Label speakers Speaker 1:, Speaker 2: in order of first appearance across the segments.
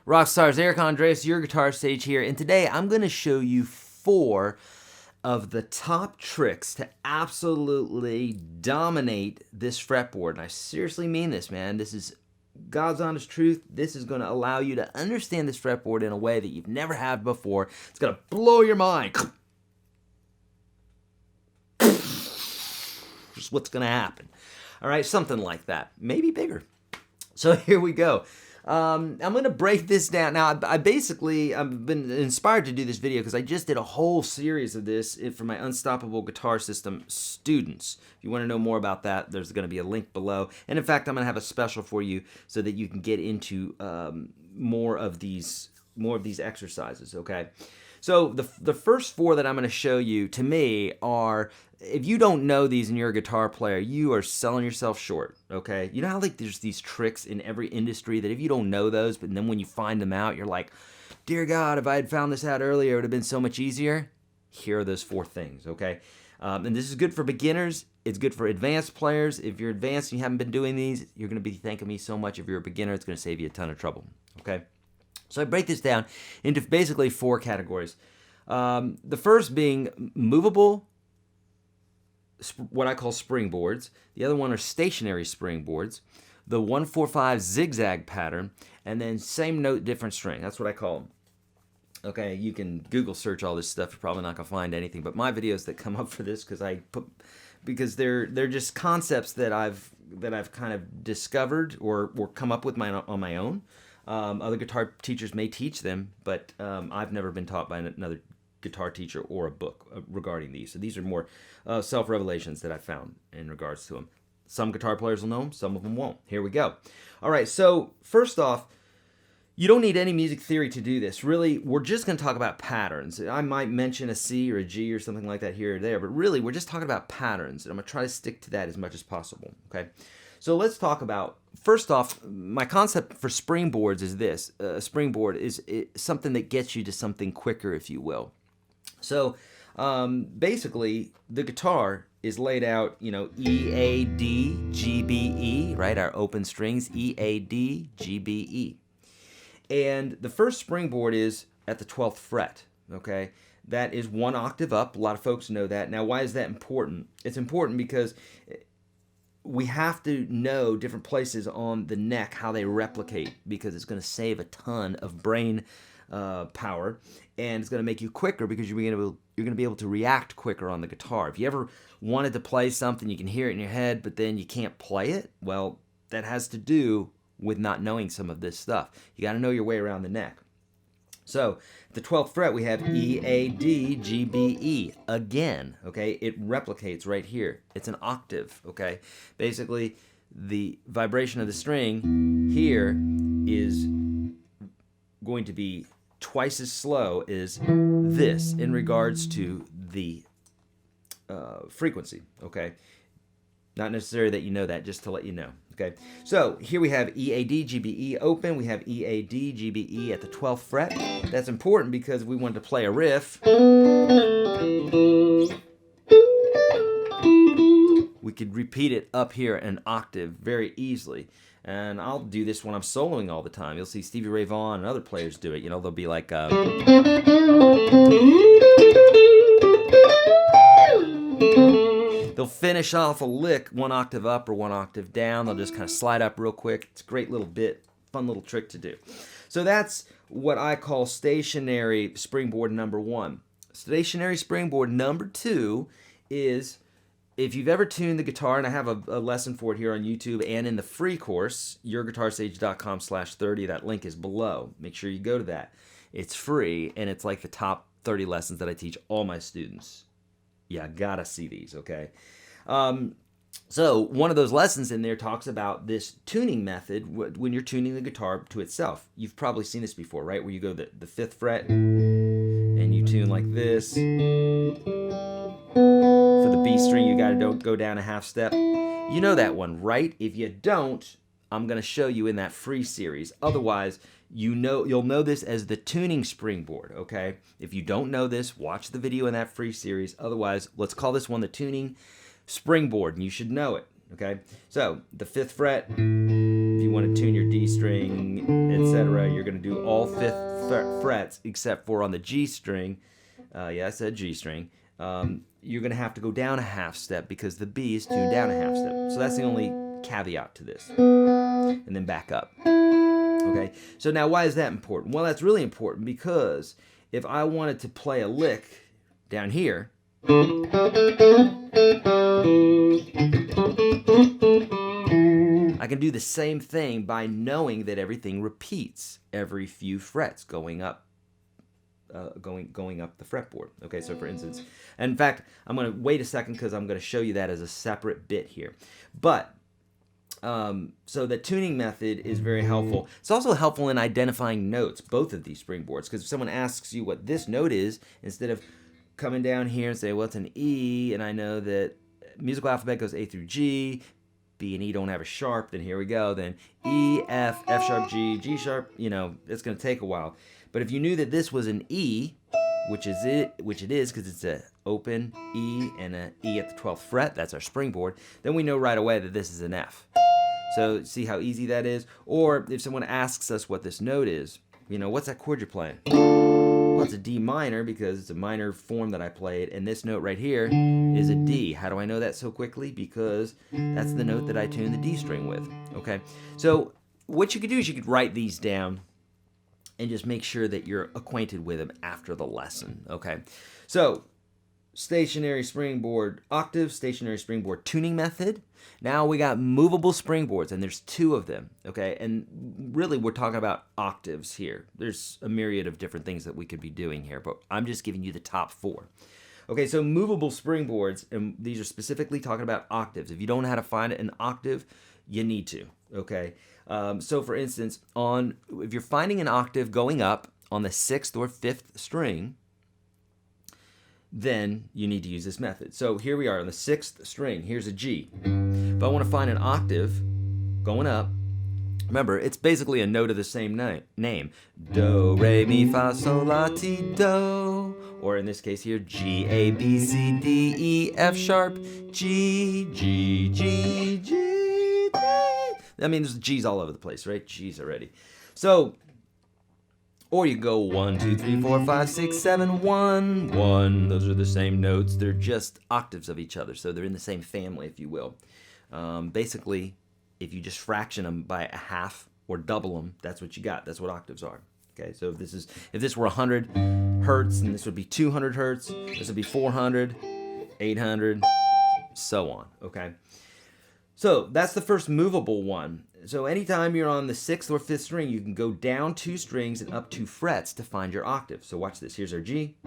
Speaker 1: Rockstars, Eric Andres, your guitar sage here, and today I'm going to show you 4 of the top tricks to absolutely dominate this fretboard. And I seriously mean this, man. This is God's honest truth. This is going to allow you to understand this fretboard in a way that you've never had before. It's going to blow your mind. Just what's going to happen. All right, something like that. Maybe bigger. So here we go. I'm going to break this down. Now, I've been inspired to do this video because I just did a whole series of this for my Unstoppable Guitar System students. If you want to know more about that, there's going to be a link below. And in fact, I'm going to have a special for you so that you can get into more of these exercises, okay? So the first 4 that I'm going to show you, to me, are, if you don't know these and you're a guitar player, you are selling yourself short, okay? You know how like there's these tricks in every industry that if you don't know those, but then when you find them out, you're like, dear God, if I had found this out earlier, it would have been so much easier. Here are those 4 things, okay? And this is good for beginners. It's good for advanced players. If you're advanced and you haven't been doing these, you're going to be thanking me so much. If you're a beginner, it's going to save you a ton of trouble, okay? So I break this down into basically 4 categories. The first being movable, what I call springboards. The other one are stationary springboards. The 1-4-5 zigzag pattern, and then same note, different string. That's what I call them. Okay, you can Google search all this stuff. You're probably not gonna find anything, but my videos that come up for this because they're just concepts that I've kind of discovered or come up with on my own. Other guitar teachers may teach them, but I've never been taught by another guitar teacher or a book regarding these. So these are more self-revelations that I found in regards to them. Some guitar players will know them, some of them won't. Here we go. All right, so first off, you don't need any music theory to do this. Really, we're just going to talk about patterns. I might mention a C or a G or something like that here or there, but really, we're just talking about patterns, and I'm going to try to stick to that as much as possible, okay? So let's talk about, first off, my concept for springboards is this. A springboard is something that gets you to something quicker, if you will. So basically, the guitar is laid out, you know, E, A, D, G, B, E, right? Our open strings, E, A, D, G, B, E. And the first springboard is at the 12th fret, okay? That is 1 octave up. A lot of folks know that. Now, why is that important? It's important because we have to know different places on the neck, how they replicate, because it's going to save a ton of brain power, and it's going to make you quicker because you're going to be able to react quicker on the guitar. If you ever wanted to play something, you can hear it in your head, but then you can't play it, well, that has to do with not knowing some of this stuff. You got to know your way around the neck. So, the 12th fret, we have E, A, D, G, B, E. Again, okay? It replicates right here. It's an octave, okay? Basically, the vibration of the string here is going to be twice as slow as this in regards to the frequency, okay? Not necessarily that you know that, just to let you know, okay? So here we have E, A, D, G, B, E open. We have E, A, D, G, B, E at the 12th fret. That's important because we want to play a riff. We could repeat it up here an octave very easily. And I'll do this when I'm soloing all the time. You'll see Stevie Ray Vaughan and other players do it. You know, they'll be like... They'll finish off a lick 1 octave up or 1 octave down. They'll just kind of slide up real quick. It's a great little bit, fun little trick to do. So that's what I call stationary springboard number 1. Stationary springboard number 2 is, if you've ever tuned the guitar, and I have a lesson for it here on YouTube and in the free course, YourGuitarSage.com/30, that link is below. Make sure you go to that. It's free, and it's like the top 30 lessons that I teach all my students. Yeah, gotta see these, okay? So one of those lessons in there talks about this tuning method when you're tuning the guitar to itself. You've probably seen this before, right? Where you go the 5th fret, and you tune like this. For the B string, you gotta go down a half step. You know that one, right? If you don't, I'm gonna show you in that free series. Otherwise, you'll know this as the tuning springboard, okay? If you don't know this, watch the video in that free series. Otherwise, let's call this one the tuning springboard, and you should know it, okay? So, the 5th fret, if you want to tune your D string, etc., you're going to do all 5th frets except for on the G string. Yeah, I said G string. You're going to have to go down a half step because the B is tuned down a half step. So that's the only caveat to this. And then back up. Okay, so now why is that important? Well, that's really important because if I wanted to play a lick down here, I can do the same thing by knowing that everything repeats every few frets going up. Going up the fretboard. Okay, so for instance, and in fact, I'm going to wait a second because I'm going to show you that as a separate bit here. But so the tuning method is very helpful. It's also helpful in identifying notes, both of these springboards, because if someone asks you what this note is, instead of coming down here and say, well, it's an E, and I know that musical alphabet goes A through G, B and E don't have a sharp, then here we go, then E, F, F sharp, G, G sharp, you know, it's going to take a while. But if you knew that this was an E, which it is because it's an open E and an E at the 12th fret, that's our springboard, then we know right away that this is an F. So see how easy that is? Or if someone asks us what this note is, you know, what's that chord you're playing? Well, it's a D minor because it's a minor form that I played, and this note right here is a D. How do I know that so quickly? Because that's the note that I tune the D string with, okay? So what you could do is you could write these down and just make sure that you're acquainted with them after the lesson, okay? So, stationary springboard octave, stationary springboard tuning method. Now we got movable springboards, and there's 2 of them, okay? And really, we're talking about octaves here. There's a myriad of different things that we could be doing here, but I'm just giving you the top 4. Okay, so movable springboards, and these are specifically talking about octaves. If you don't know how to find an octave, you need to, okay? So for instance, if you're finding an octave going up on the 6th or 5th string, then you need to use this method. So here we are on the 6th string. Here's a G. If I want to find an octave going up, remember, it's basically a note of the same name. Do, re, mi, fa, sol, la, ti, do. Or in this case here, G, A, B, C, D, E, F sharp, G, G, G, G, D. I mean, there's G's all over the place, right? G's already. So, or you go 1, 2, 3, 4, 5, 6, 7, 1, 1. Those are the same notes. They're just octaves of each other, so they're in the same family, if you will. Basically, if you just fraction them by a half or double them, that's what you got. That's what octaves are. Okay, so if this were 100 hertz, and this would be 200 hertz, this would be 400, 800, so on. Okay. So that's the first movable one. So anytime you're on the 6th or 5th string, you can go down 2 strings and up 2 frets to find your octave. So watch this. Here's our G.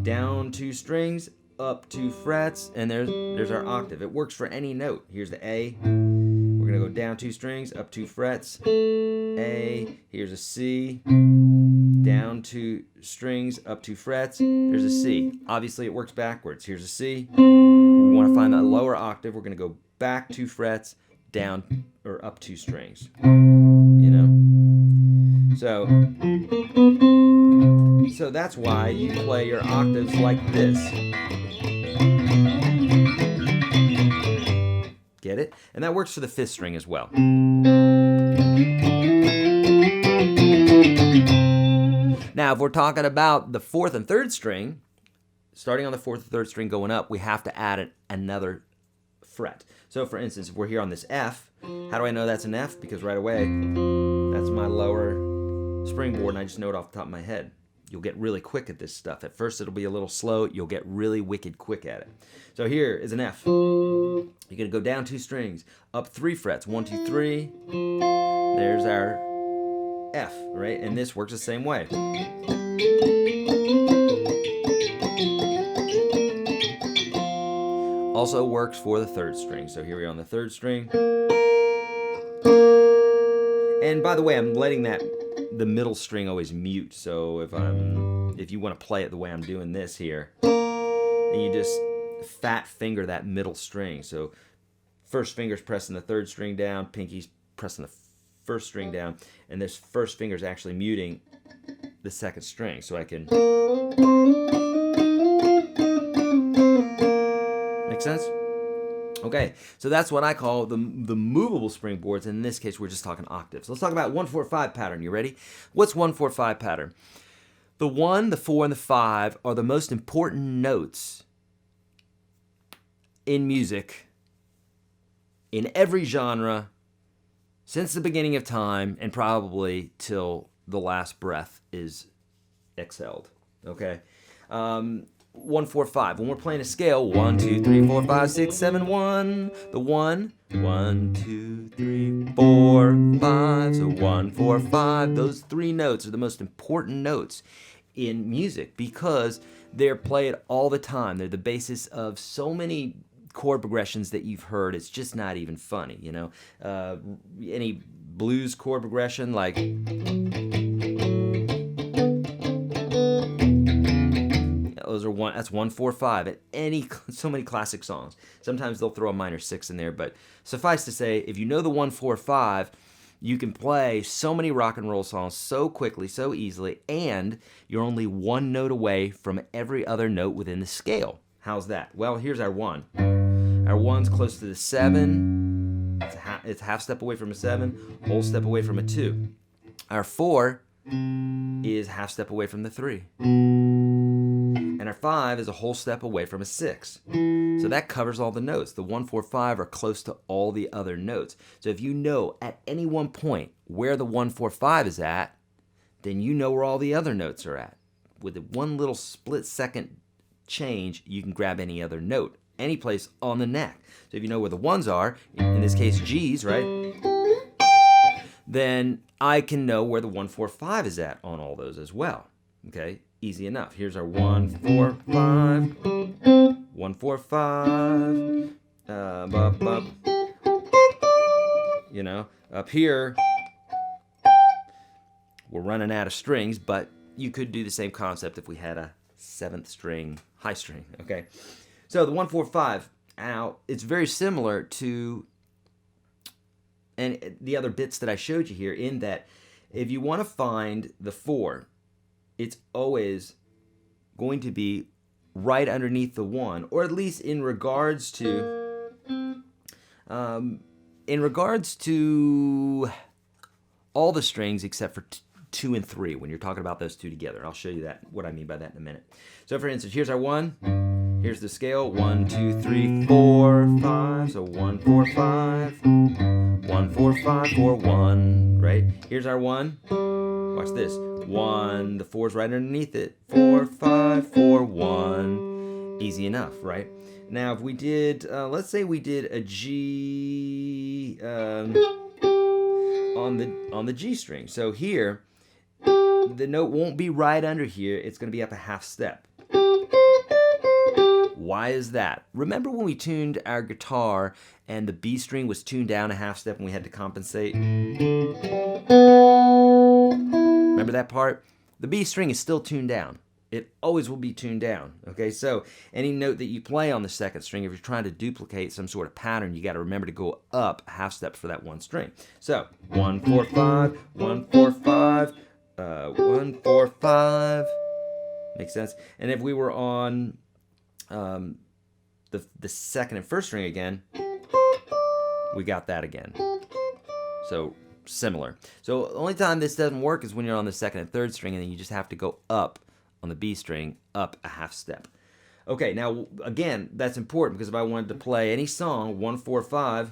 Speaker 1: Down 2 strings, up 2 frets, and there's our octave. It works for any note. Here's the A. We're going to go down 2 strings, up 2 frets. A. Here's a C. Down 2 strings, up 2 frets. There's a C. Obviously, it works backwards. Here's a C. We want to find that lower octave. We're going to go back 2 frets, down or up 2 strings. You know? So that's why you play your octaves like this. Get it? And that works for the 5th string as well. Now, if we're talking about the 4th and 3rd string, starting on the 4th and 3rd string going up, we have to add another fret. So for instance, if we're here on this F, how do I know that's an F? Because right away, that's my lower springboard, and I just know it off the top of my head. You'll get really quick at this stuff. At first, it'll be a little slow. You'll get really wicked quick at it. So here is an F. You're going to go down 2 strings, up 3 frets. 1, 2, 3. There's our F, right? And this works the same way. Also works for the 3rd string. So here we are on the 3rd string. And by the way, I'm letting the middle string always mute. So if you want to play it the way I'm doing this here, then you just fat finger that middle string. So first finger's pressing the 3rd string down, pinky's pressing the 1st string down, and this first finger's actually muting the 2nd string. So I can... Make sense? Okay, so that's what I call the movable springboards. In this case, we're just talking octaves. Let's talk about 1-4-5 pattern. You ready? What's 1-4-5 pattern? The 1, the 4, and the 5 are the most important notes in music, in every genre, since the beginning of time, and probably till the last breath is exhaled. Okay? 1-4-5. When we're playing a scale, 1, 2, 3, 4, 5, 6, 7, 1. The 1, 1, 2, 3, 4, 5. So 1, 4, 5. Those three notes are the most important notes in music because they're played all the time. They're the basis of so many chord progressions that you've heard. It's just not even funny, you know. Any blues chord progression like those are that's 1-4-5 at so many classic songs. Sometimes they'll throw a minor 6 in there, but suffice to say, if you know the 1-4-5, you can play so many rock and roll songs so quickly, so easily, and you're only one note away from every other note within the scale. How's that? Well, here's our 1. Our 1's close to the 7. It's a half step away from a 7, whole step away from a 2. Our 4 is half step away from the 3. And our 5 is a whole step away from a 6. So that covers all the notes. The 1-4-5 are close to all the other notes. So if you know at any one point where the 1-4-5 is at, then you know where all the other notes are at. With one little split second change, you can grab any other note, any place on the neck. So if you know where the 1s are, in this case G's, right? Then I can know where the 1-4-5 is at on all those as well. Okay? Easy enough. Here's our 1-4-5, 1-4-5, up. You know, up here, we're running out of strings, but you could do the same concept if we had a 7th string, high string, okay? So the 1-4-5, now, it's very similar to and the other bits that I showed you here in that if you want to find the 4, it's always going to be right underneath the 1, or at least in regards to all the strings except for 2 and 3 when you're talking about those two together. I'll show you that what I mean by that in a minute. So for instance, here's our 1. Here's the scale: 1, 2, 3, 4, 5. So 1-4-5, 1-4-5, 4-1. Right? Here's our 1. Watch this. 1, the 4's right underneath it. 4-5-4-1. Easy enough, right? Now, if we did, let's say we did a G on the G string. So here, the note won't be right under here. It's going to be up a half step. Why is that? Remember when we tuned our guitar and the B string was tuned down a half step and we had to compensate? Remember that part? The B string is still tuned down. It always will be tuned down. Okay, so any note that you play on the 2nd string, if you're trying to duplicate some sort of pattern, you got to remember to go up a half step for that 1 string. So 1-4-5, 1-4-5, 1-4-5. Makes sense? And if we were on the 2nd and 1st string again, we got that again. So similar. So the only time this doesn't work is when you're on the 2nd and 3rd string, and then you just have to go up on the B string, up a half step. Okay, now again, that's important because if I wanted to play any song, 1-4-5,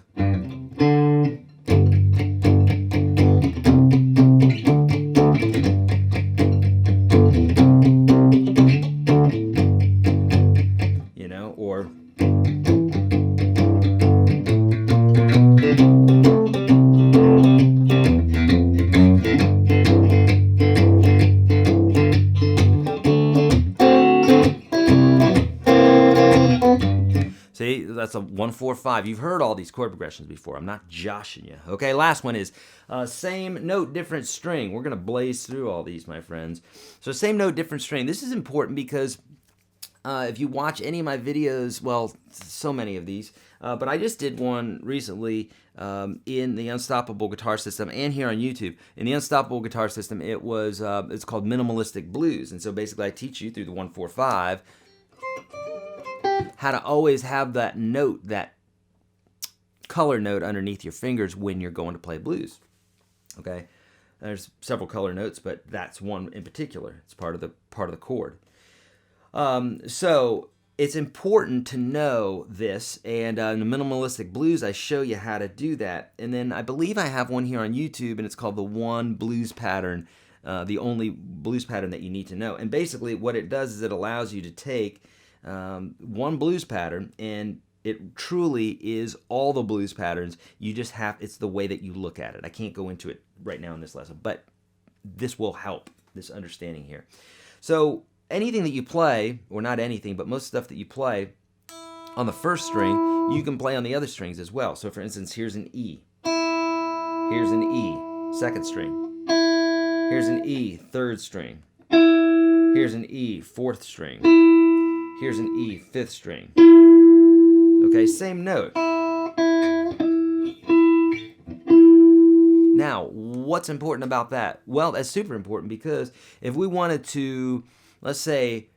Speaker 1: you know, or see, that's a 1-4-5. You've heard all these chord progressions before. I'm not joshing you. Okay, last one is same note, different string. We're going to blaze through all these, my friends. So same note, different string. This is important because if you watch any of my videos, well, so many of these, but I just did one recently in the Unstoppable Guitar System and here on YouTube. In the Unstoppable Guitar System, it's called Minimalistic Blues. And so basically I teach you through the 1-4-5 how to always have that note, that color note underneath your fingers when you're going to play blues. Okay, there's several color notes, but that's one in particular. It's part of the chord. So it's important to know this, and in the minimalistic blues, I show you how to do that. And then I believe I have one here on YouTube, and it's called the one blues pattern, the only blues pattern that you need to know. And basically, what it does is it allows you to take one blues pattern, and it truly is all the blues patterns. You just it's the way that you look at it. I can't go into it right now in this lesson, but this will help, this understanding here. So anything that you play, or not anything, but most stuff that you play on the first string, you can play on the other strings as well. So for instance, here's an E. Here's an E, second string. Here's an E, third string. Here's an E, fourth string. Here's an E, fifth string. Okay, same note. Now, what's important about that? Well, that's super important, because if we wanted to, let's say,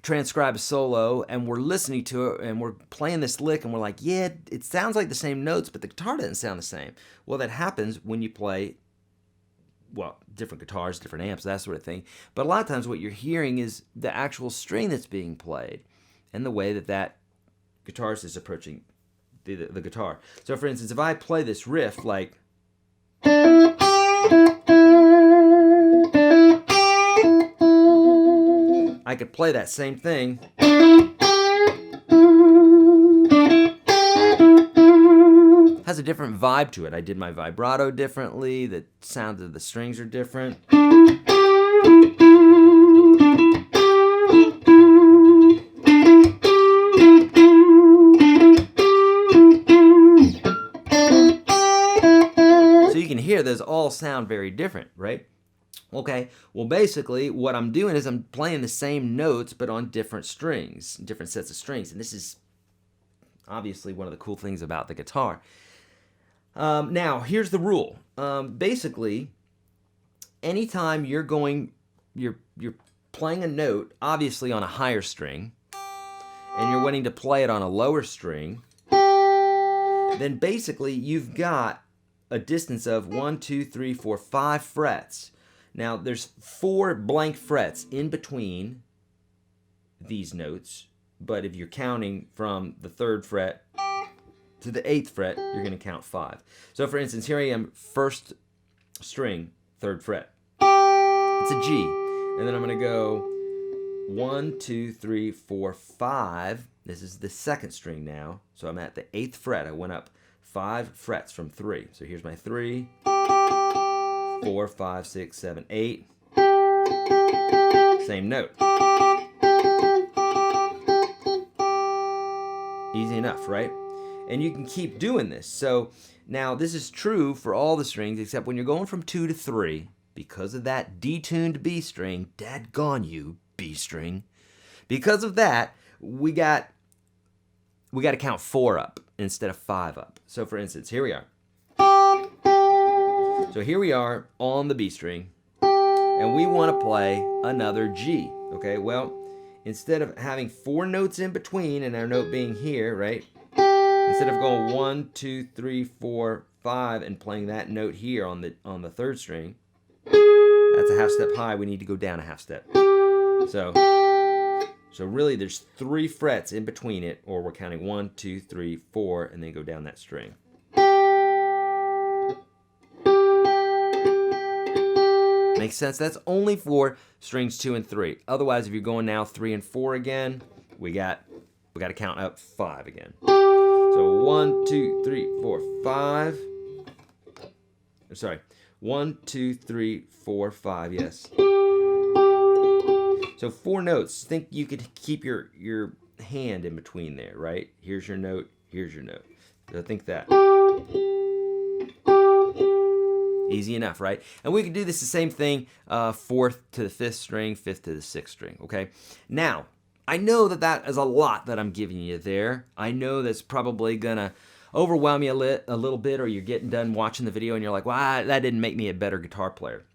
Speaker 1: transcribe a solo, and we're listening to it, and we're playing this lick, and we're like, yeah, it sounds like the same notes, but the guitar doesn't sound the same. Well, that happens when you play, well, different guitars, different amps, that sort of thing. But a lot of times what you're hearing is the actual string that's being played, and the way that guitarist is approaching the guitar. So for instance, if I play this riff like, I could play that same thing has a different vibe to it. I did my vibrato differently, the sound of the strings are different. Here, those all sound very different, right? Okay, well basically what I'm doing is I'm playing the same notes but on different strings, different sets of strings, and this is obviously one of the cool things about the guitar. Now, here's the rule. Basically, anytime you're playing a note, obviously on a higher string, and you're wanting to play it on a lower string, then basically you've got a distance of 1, 2, 3, 4, 5 frets. Now, there's 4 blank frets in between these notes, but if you're counting from the 3rd fret to the 8th fret, you're going to count 5. So, for instance, here I am, first string, 3rd fret. It's a G, and then I'm going to go 1, 2, 3, 4, 5. This is the 2nd string now, so I'm at the 8th fret. I went up 5 frets from 3. So here's my 3, 4, 5, 6, 7, 8. Same note. Easy enough, right? And you can keep doing this. So now this is true for all the strings, except when you're going from 2 to 3, because of that detuned B string, dadgone you, B string. Because of that, we got to count 4 up instead of 5 up. So for instance, here we are. So here we are on the B string, and we want to play another G. Okay, well, instead of having 4 notes in between and our note being here, right? Instead of going 1, 2, 3, 4, 5 and playing that note here on the 3rd string, that's a half step high. We need to go down a half step. So really there's 3 frets in between it, or we're counting 1, 2, 3, 4, and then go down that string. Makes sense? That's only for strings 2 and 3. Otherwise, if you're going now 3 and 4 again, we got to count up 5 again. So 1, 2, 3, 4, 5. Sorry. 1, 2, 3, 4, 5, yes. So 4 notes. Think you could keep your hand in between there, right? Here's your note, here's your note. So think that. Easy enough, right? And we can do this the same thing, 4th to the 5th string, 5th to the 6th string, okay? Now, I know that is a lot that I'm giving you there. I know that's probably gonna overwhelm you a little bit, or you're getting done watching the video and you're like, well, that didn't make me a better guitar player.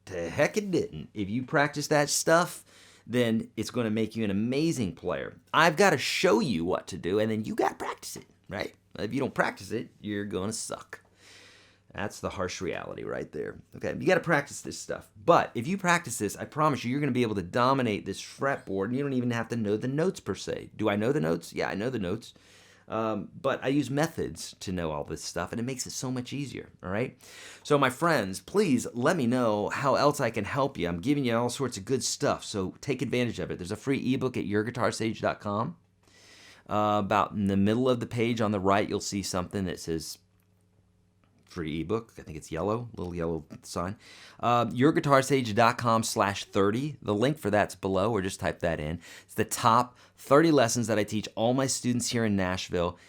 Speaker 1: To heck it didn't. If you practice that stuff, then it's going to make you an amazing player. I've got to show you what to do, and then you got to practice it, right? If you don't practice it, you're going to suck. That's the harsh reality right there. Okay, you got to practice this stuff. But if you practice this, I promise you, you're going to be able to dominate this fretboard, and you don't even have to know the notes per se. Do I know the notes? Yeah, I know the notes. But I use methods to know all this stuff, and it makes it so much easier, all right? So my friends, please let me know how else I can help you. I'm giving you all sorts of good stuff, so take advantage of it. There's a free ebook at YourGuitarSage.com. About in the middle of the page on the right, you'll see something that says free ebook. I think it's yellow, little yellow sign. YourGuitarSage.com/30. The link for that's below, or just type that in. It's the top 30 lessons that I teach all my students here in Nashville.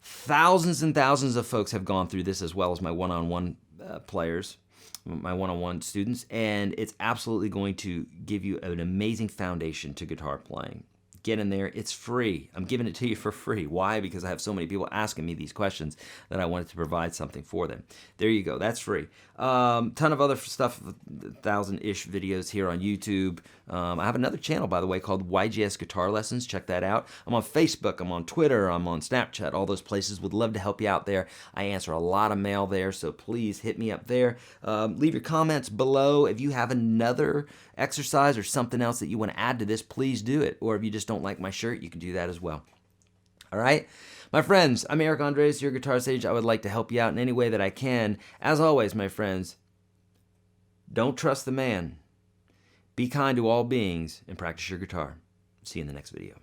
Speaker 1: Thousands and thousands of folks have gone through this, as well as my one-on-one players, my one-on-one students, and it's absolutely going to give you an amazing foundation to guitar playing. Get in there. It's free. I'm giving it to you for free. Why? Because I have so many people asking me these questions that I wanted to provide something for them. There you go. That's free. Ton of other stuff, 1,000-ish videos here on YouTube. I have another channel, by the way, called YGS Guitar Lessons. Check that out. I'm on Facebook. I'm on Twitter. I'm on Snapchat. All those places. Would love to help you out there. I answer a lot of mail there, so please hit me up there. Leave your comments below. If you have another exercise or something else that you want to add to this, please do it. Or if you just don't like my shirt, you can do that as well. All right? My friends, I'm Eric Andres, your Guitar Sage. I would like to help you out in any way that I can. As always, my friends, don't trust the man. Be kind to all beings and practice your guitar. See you in the next video.